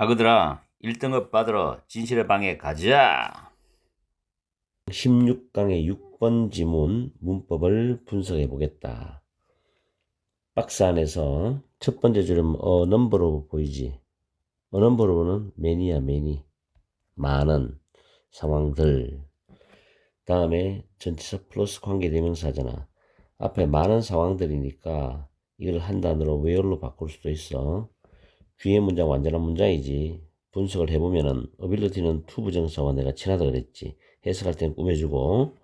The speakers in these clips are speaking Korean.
아그들아 1등급 받으러 진실의 방에 가자. 16강의 6번 지문 문법을 분석해 보겠다. 박스 안에서 첫 번째 줄은 넘버로 보이지? 넘버로는 many야, many. 많은 상황들. 다음에 전치사 플러스 관계대명사잖아. 앞에 많은 상황들이니까 이걸 한 단어로 where로 바꿀 수도 있어. 뒤에 문장 완전한 문장이지. 분석을 해보면은 ability는 투부정사와 내가 친하다 그랬지. 해석할 때는 꾸며주고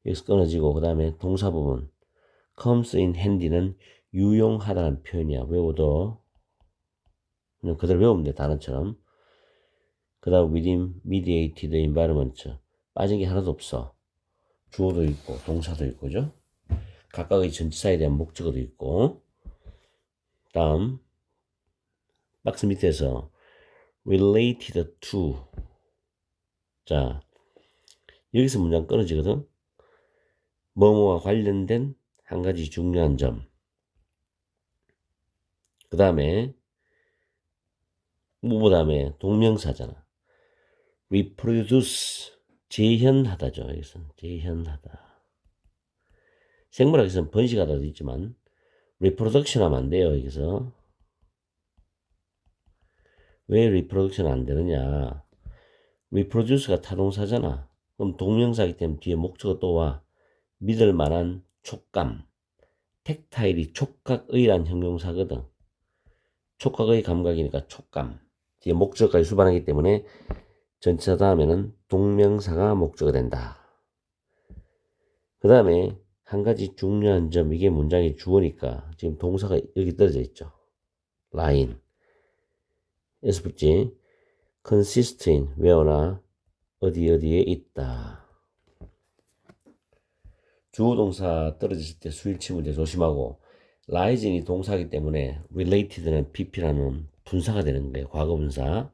여기서 끊어지고, 그 다음에 동사 부분 comes in handy는 유용하다는 표현이야. 외워도 그냥 그대로 외우면 돼, 단어처럼. 그 다음 within mediated environment, 빠진 게 하나도 없어. 주어도 있고 동사도 있고, 그죠? 각각의 전치사에 대한 목적어도 있고. 다음 박스 밑에서 related to, 자 여기서 문장 끊어지거든. 뭐뭐와 관련된 한 가지 중요한 점. 그 다음에 다음에 동명사잖아. reproduce, 재현하다죠. 여기서는 재현하다. 생물학에서는 번식하다도 있지만 reproduction 하면 안 돼요. 여기서 왜 reproduction 안 되느냐? reproduce가 타동사잖아. 그럼 동명사이기 때문에 뒤에 목적어 또 와. 믿을 만한 촉감. 텍타일이 촉각의란 형용사거든. 촉각의 감각이니까 촉감. 뒤에 목적어까지 수반하기 때문에 전치사 다음에는 동명사가 목적어 된다. 그 다음에 한 가지 중요한 점, 이게 문장의 주어니까 지금 동사가 여기 떨어져 있죠. 라인. 여기서 붙지. consist in, where나 어디에 있다. 주어 동사 떨어졌을 때 수일치 문제 조심하고, rising이 동사이기 때문에 related는 pp라는 분사가 되는 거예요. 과거분사.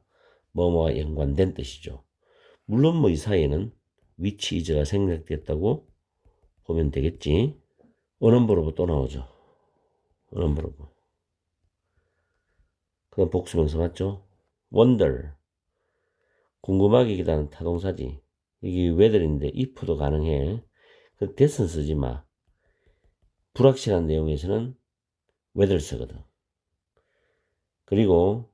뭐뭐와 연관된 뜻이죠. 물론 뭐 이 사이에는 which is가 생략됐다고 보면 되겠지. 어넘버로브 또 나오죠. 어넘버로브. 그건 복수명사 맞죠? wonder, 궁금하기보다는 타동사지. 이게 weather인데 if도 가능해. 그 that은 쓰지 마. 불확실한 내용에서는 weather 쓰거든. 그리고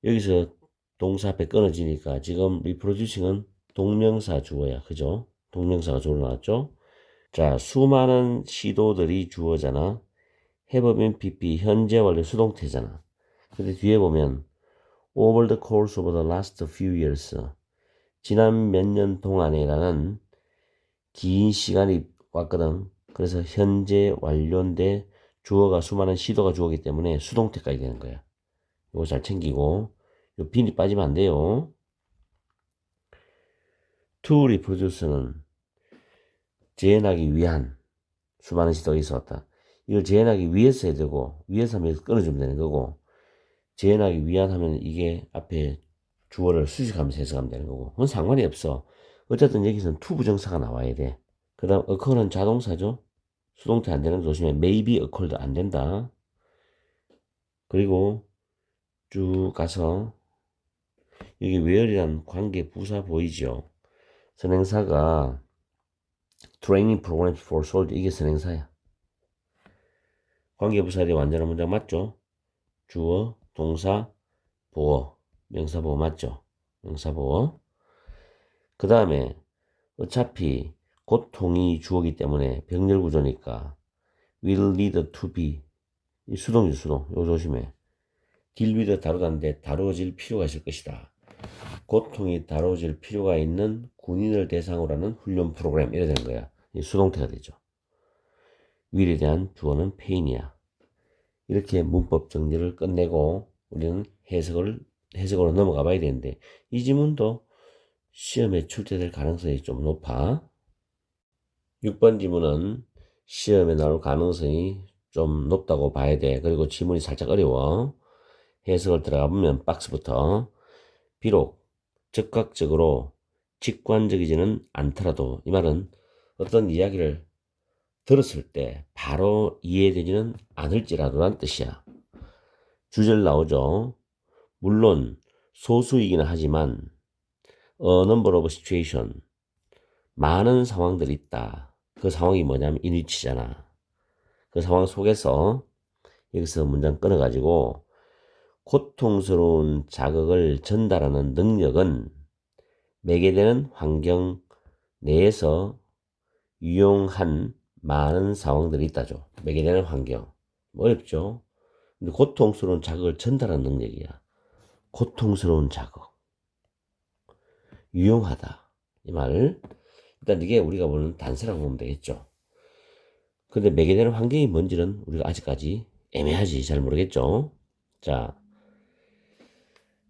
여기서 동사 앞에 끊어지니까 지금 reproducing은 동명사 주어야. 그죠? 동명사가 주어로 나왔죠? 자, 수많은 시도들이 주어잖아. 해법인 PP, 현재 완료 수동태잖아. 근데 뒤에 보면 over the course of the last few years, 지난 몇 년 동안이라는 긴 시간이 왔거든. 그래서 현재 완료인데 주어가 수많은 시도가 주어기 때문에 수동태까지 되는 거야. 이거 잘 챙기고, 요 빈이 빠지면 안 돼요. to reproduce는 재현하기 위한 수많은 시도가 있었다. 이걸 재현하기 위해서 해야 되고, 위해서 하면 끊어주면 되는 거고, 재현하기 위한 하면 이게 앞에 주어를 수식하면서 해석하면 되는 거고. 그건 상관이 없어. 어쨌든 여기서는 to 부정사가 나와야 돼. 그 다음 occur는 자동사죠. 수동태 안 되는 거 조심해. maybe occur도 안 된다. 그리고 쭉 가서 여기 where이란 관계 부사 보이죠. 선행사가 training program for soldier, 이게 선행사야. 관계 부사의 완전한 문장 맞죠? 주어, 동사, 보어, 명사 보어 맞죠? 명사 보어. 그 다음에 어차피 고통이 주어기 때문에 병렬 구조니까 will lead to be, 이 수동이죠, 수동. 이거 조심해. deal with 다루다인데 다루어질 필요가 있을 것이다. 고통이 다루어질 필요가 있는 군인을 대상으로 하는 훈련 프로그램, 이래 되는 거야. 이 수동태가 되죠. will에 대한 주어는 pain이야. 이렇게 문법 정리를 끝내고 우리는 해석으로 넘어가 봐야 되는데, 이 지문도 시험에 출제될 가능성이 좀 높아. 6번 지문은 시험에 나올 가능성이 좀 높다고 봐야 돼. 그리고 지문이 살짝 어려워. 해석을 들어가 보면 박스부터, 비록 즉각적으로 직관적이지는 않더라도, 이 말은 어떤 이야기를 들었을 때 바로 이해되지는 않을지라도란 뜻이야. 주절 나오죠. 물론 소수이기는 하지만 a number of situation 많은 상황들이 있다. 그 상황이 뭐냐면 인위치잖아. 그 상황 속에서 여기서 문장 끊어가지고 고통스러운 자극을 전달하는 능력은 매개되는 환경 내에서 유용한 많은 상황들이 있다죠. 매개되는 환경. 어렵죠? 근데 고통스러운 자극을 전달하는 능력이야. 고통스러운 자극. 유용하다. 이 말. 일단 이게 우리가 보는 단서라고 보면 되겠죠. 근데 매개되는 환경이 뭔지는 우리가 아직까지 애매하지. 잘 모르겠죠. 자,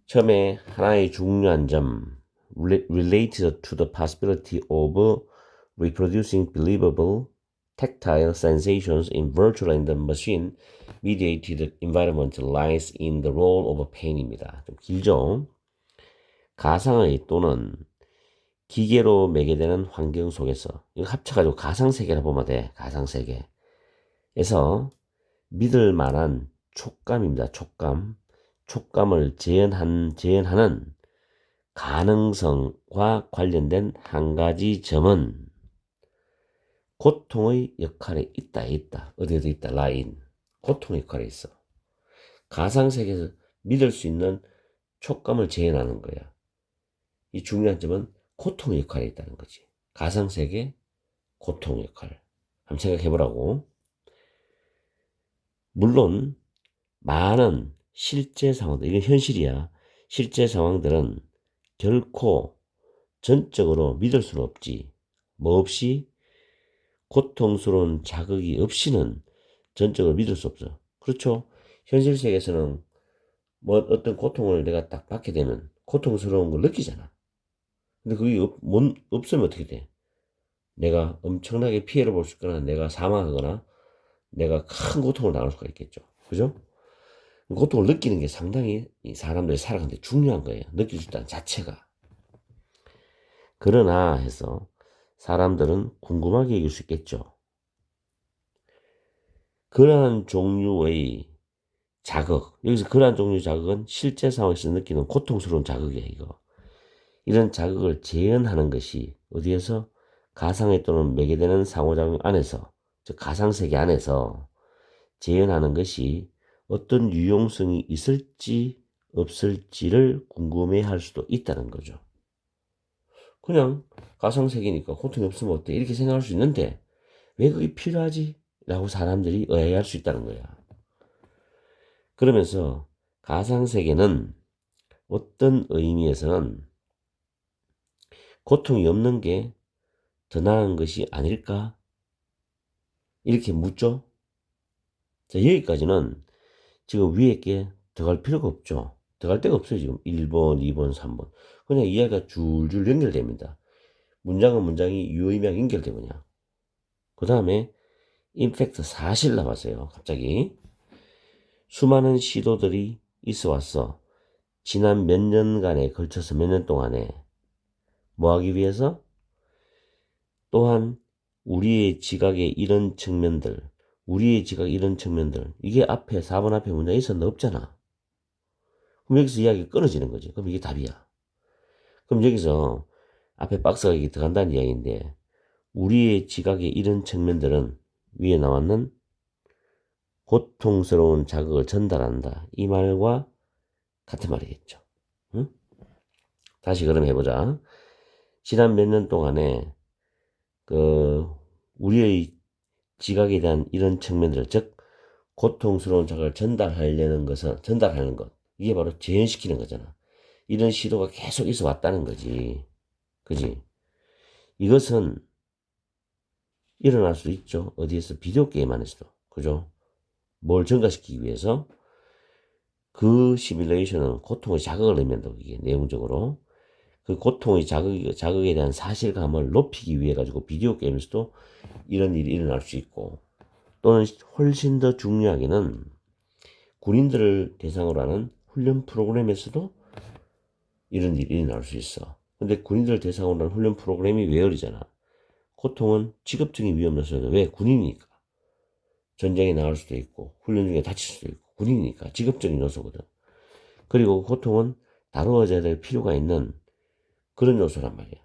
처음에 하나의 중요한 점. related to the possibility of reproducing believable tactile sensations in virtual and machine mediated environment lies in the role of pain입니다. 좀 길죠? 가상의 또는 기계로 매개되는 환경 속에서 이거 합쳐가지고 가상세계라 보면 돼. 가상세계에서 믿을 만한 촉감입니다. 촉감을 재현하는 가능성과 관련된 한 가지 점은 고통의 역할에 있다. 어디에도 있다. 라인. 고통의 역할에 있어. 가상세계에서 믿을 수 있는 촉감을 재현하는 거야. 이 중요한 점은 고통의 역할에 있다는 거지. 가상세계, 고통의 역할. 한번 생각해보라고. 물론 많은 실제 상황들, 이건 현실이야. 실제 상황들은 결코 전적으로 믿을 수는 없지. 뭐 없이? 고통스러운 자극이 없이는 전적으로 믿을 수 없어. 그렇죠? 현실 세계에서는 뭐 어떤 고통을 내가 딱 받게 되면 고통스러운 걸 느끼잖아. 근데 그게 없으면 어떻게 돼? 내가 엄청나게 피해를 볼 수 있거나 내가 사망하거나 내가 큰 고통을 당할 수가 있겠죠. 그죠? 고통을 느끼는 게 상당히 이 사람들이 살아가는데 중요한 거예요. 느낄 수 있다는 자체가. 그러나 해서 사람들은 궁금하게 여길 수 있겠죠. 그러한 종류의 자극, 여기서 그러한 종류의 자극은 실제 상황에서 느끼는 고통스러운 자극이에요. 이런 자극을 재현하는 것이 어디에서? 가상에 또는 매개되는 상호작용 안에서, 즉 가상세계 안에서 재현하는 것이 어떤 유용성이 있을지 없을지를 궁금해할 수도 있다는 거죠. 그냥 가상세계니까 고통이 없으면 어때? 이렇게 생각할 수 있는데 왜 그게 필요하지? 라고 사람들이 의아해할 수 있다는 거야. 그러면서 가상세계는 어떤 의미에서는 고통이 없는 게 더 나은 것이 아닐까? 이렇게 묻죠. 자, 여기까지는 지금 위에 게 더 갈 필요가 없죠. 더 갈 데가 없어요. 지금 1번, 2번, 3번. 그냥 이야기가 줄줄 연결됩니다. 문장은 문장이 유의미하게 연결되거든요. 그 다음에 임팩트 사실 나왔어요. 갑자기. 수많은 시도들이 있어 왔어. 지난 몇 년간에 걸쳐서 몇 년 동안에 뭐 하기 위해서? 또한 우리의 지각의 이런 측면들, 이게 앞에 4번 앞에 문장에 있었나? 없잖아. 그럼 여기서 이야기가 끊어지는 거지. 그럼 이게 답이야. 그럼 여기서 앞에 박스가 이게 들어간다는 이야기인데 우리의 지각의 이런 측면들은 위에 나왔는 고통스러운 자극을 전달한다. 이 말과 같은 말이겠죠. 응? 다시 그럼 해보자. 지난 몇 년 동안에 우리의 지각에 대한 이런 측면들, 즉 고통스러운 자극을 전달하는 것, 이게 바로 재현시키는 거잖아. 이런 시도가 계속 있어 왔다는 거지. 그지? 이것은 일어날 수 있죠. 어디에서? 비디오 게임 안에서도. 그죠? 뭘 증가시키기 위해서? 그 시뮬레이션은 고통의 자극을 의미한다고, 이게 내용적으로. 그 고통의 자극에 대한 사실감을 높이기 위해 가지고 비디오 게임에서도 이런 일이 일어날 수 있고, 또는 훨씬 더 중요하게는 군인들을 대상으로 하는 훈련 프로그램에서도 이런 일이 일어날 수 있어. 근데 군인들을 대상으로 하는 훈련 프로그램이 왜 어리잖아. 고통은 직업적인 위험 요소죠. 왜? 군인이니까. 전쟁에 나갈 수도 있고 훈련 중에 다칠 수도 있고 군인이니까 직업적인 요소거든. 그리고 고통은 다루어져야 될 필요가 있는 그런 요소란 말이야.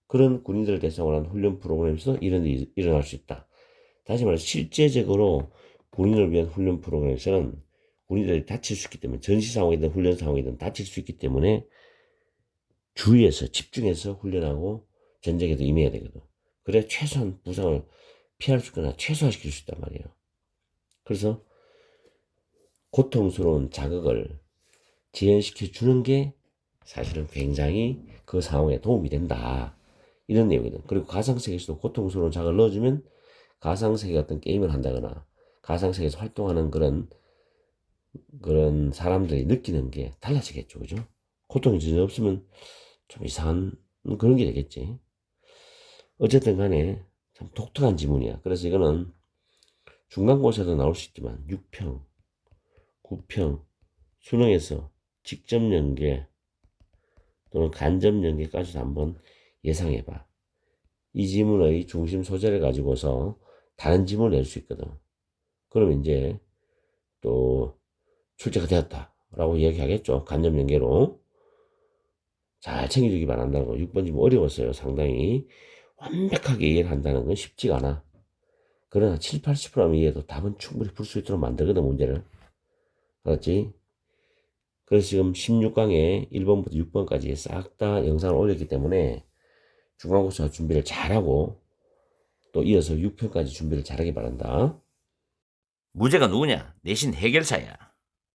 그런 군인들을 대상으로 한 훈련 프로그램에서 이런 일이 일어날 수 있다. 다시 말해서 실제적으로 군인을 위한 훈련 프로그램에서는 군인들이 다칠 수 있기 때문에 전시 상황이든 훈련 상황이든 다칠 수 있기 때문에 주의해서 집중해서 훈련하고 전쟁에도 임해야 되거든. 그래야 최소한 부상을 피할 수 있거나 최소화시킬 수 있단 말이에요. 그래서 고통스러운 자극을 지연시켜 주는 게 사실은 굉장히 그 상황에 도움이 된다. 이런 내용이거든. 그리고 가상세계에서도 고통스러운 자극을 넣어주면 가상세계 같은 게임을 한다거나 가상세계에서 활동하는 그런 사람들이 느끼는 게 달라지겠죠. 그죠? 고통이 전혀 없으면 좀 이상한 그런 게 되겠지. 어쨌든 간에 참 독특한 지문이야. 그래서 이거는 중간고사도 나올 수 있지만 6평, 9평, 수능에서 직접 연계 또는 간접 연계까지도 한번 예상해봐. 이 지문의 중심 소재를 가지고서 다른 지문을 낼 수 있거든. 그러면 이제 또 출제가 되었다라고 이야기하겠죠. 간접 연계로. 잘 챙겨주기 바란다는 거. 6번 지문 어려웠어요. 상당히. 완벽하게 이해를 한다는 건 쉽지가 않아. 그러나 7, 80%면 이해해도 답은 충분히 풀 수 있도록 만들거든, 문제를. 알았지? 그래서 지금 16강에 1번부터 6번까지 싹 다 영상을 올렸기 때문에 중간고사 준비를 잘하고 또 이어서 6편까지 준비를 잘하기 바란다. 무죄가 누구냐? 내신 해결사야.